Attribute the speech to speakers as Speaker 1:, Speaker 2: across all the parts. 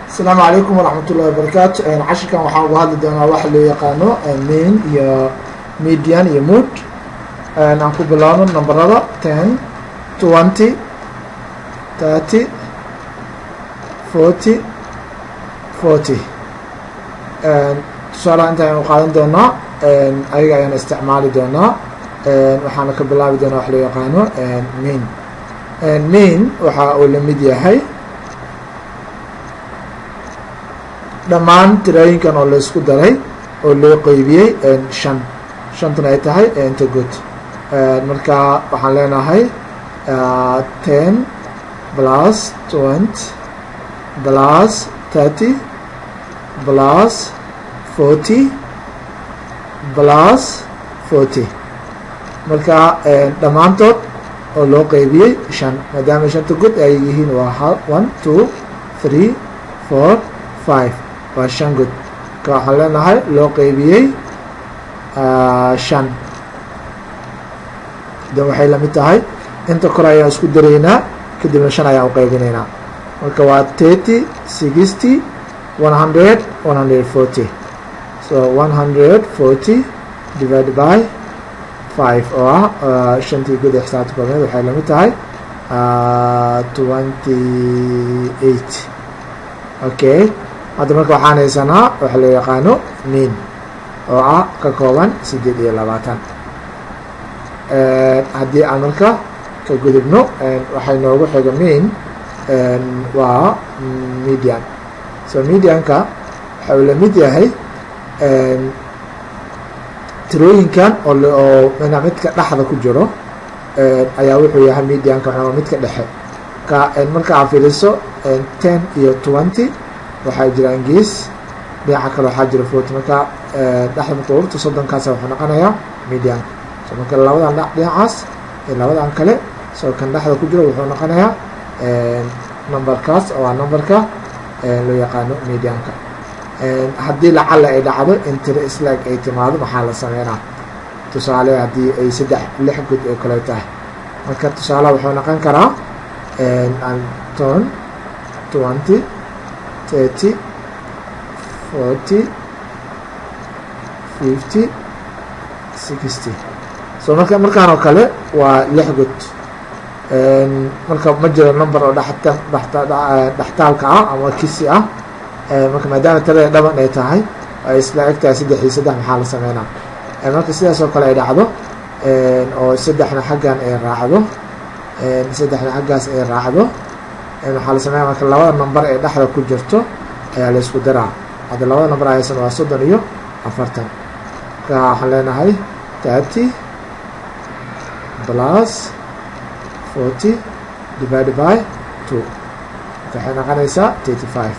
Speaker 1: السلام عليكم ورحمة الله وبركاته. عشركان waxaan uga hadli doonaa waxa loo yaqaano mean iyo median iyo mood. aan ku bilaabno nambarada 10, 20, 30, 40, 40. tusaale inta aynu qaadan doonaa ayaga ayaan isticmaali doonaa waxaana ka bilaabi doonaa waxa loo yaqaano mean. mean waxa uu la mid yahay dhammaan tirooyinkan oo la isku daray oo loo qeybiyey shantana ay tahay inta good. marka waxaan leenahay 10 plus 20 plus 30 plus 40 plus 40. marka dhammaantood oo loo qeybiyey maadaama shanta good ay yihiin waa 1 2 3 4 5 waa 5 good. marka waxaan leenahay loo qeybiyey 5 dan waxay lamid tahay inta kore ayaan isku daraynaa kadibna 5 ayaan u qaybinaynaa. marka waa 30 60 100 140. so 140 divided by 5 oo ah shantii good ee xisaabta koobaad waxay lamid tahay 28. okay, hadda marka waxaan haysanaa waxa loo yaqaano mean oo ah ka kooban 28. haddii aan marka ka gudubno waxay noogu xiga mean waa median. so medianka waxa uu la mid yahay tirooyinkan oo midka dhexda ku jiro ayaa wuxuu yahay medianka waa midka dhexe. marka aad fiiriso 10 iyo 20 waxaa jiraan gees dhinaca kale waxaa jira 40. marka dhexda marka urta 30kaas wuxuu noqonayaa median. so marka labadan dhinacaas iyo labadan kale soo kan dhexda ku jiro wuxuu noqonayaa numberkaas oo waa numberka loo yaqaano medianka. haddii lacala ay dhacdo in tiro isla-eg ay timaado maxaa la sameynaa? tusaale haddii ay 6 good oo kale tahay marka tusaale wuxuu noqon karaa 10 20 30 40 50 60. so markaan oo kale waa 6 good. marka ma jiro number oo dhextaalka ah ama kisi ah. marka maadaama tirada dhaban ay tahay ay isla eg tahay 3 iyo 3 maxaa la sameynaa? marka sidaas oo kale ay dhacdo oo 3na xaggan ay raacdo 3na xaggaas ay raacdo waxaa la sameeyaa marka labada number ee dhexda ku jirto ayaa la isku daraa. hadda labada number aysan waa 30 iyo 40. marka waxaan leenahay 30 plus 40 divided by 2 waxay noqonaysaa 35.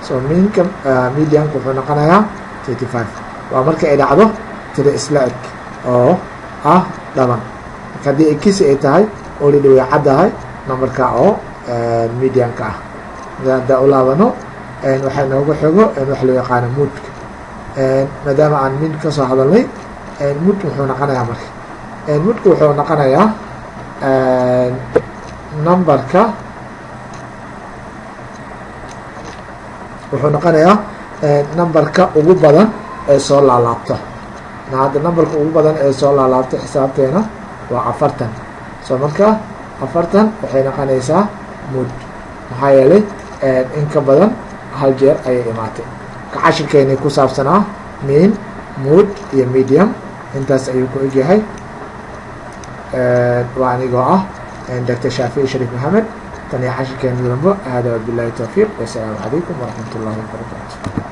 Speaker 1: so meanka medianka wuxuu noqonayaa 35. waa marka ay dhacdo tiro isla eg oo ah dhaban. marka haddii ay kisi ay tahay oo la dhawey caddahay numberka oo medianka ah. haddaa u laabano waxay noogu xigo wax loo yaqaano moodka. maadaama aan mean ka soo hadalnay moodka wuxuu noqonayaa marka moodka wuxuu noqonayaa numberka wuxuu noqonayaa numberka ugu badan ee soo laalaabta. hadda numberka ugu badan ee soo laalaabta xisaabteena waa 40. so marka 40 waxay noqonaysaa mood maxaa yeelay in ka badan hal jeer ayay imaatay. ka cashirkeeni ku saabsanaa mean mood iyo medium intaas ayuu ku egyahay. waa anigoo ah dr shaafici shariif maxamed. tan iyo cashirkeeni dambo hada wabillahi tawfiiq wasalaamu calaykum waraxmat ullahi wabarakaatu.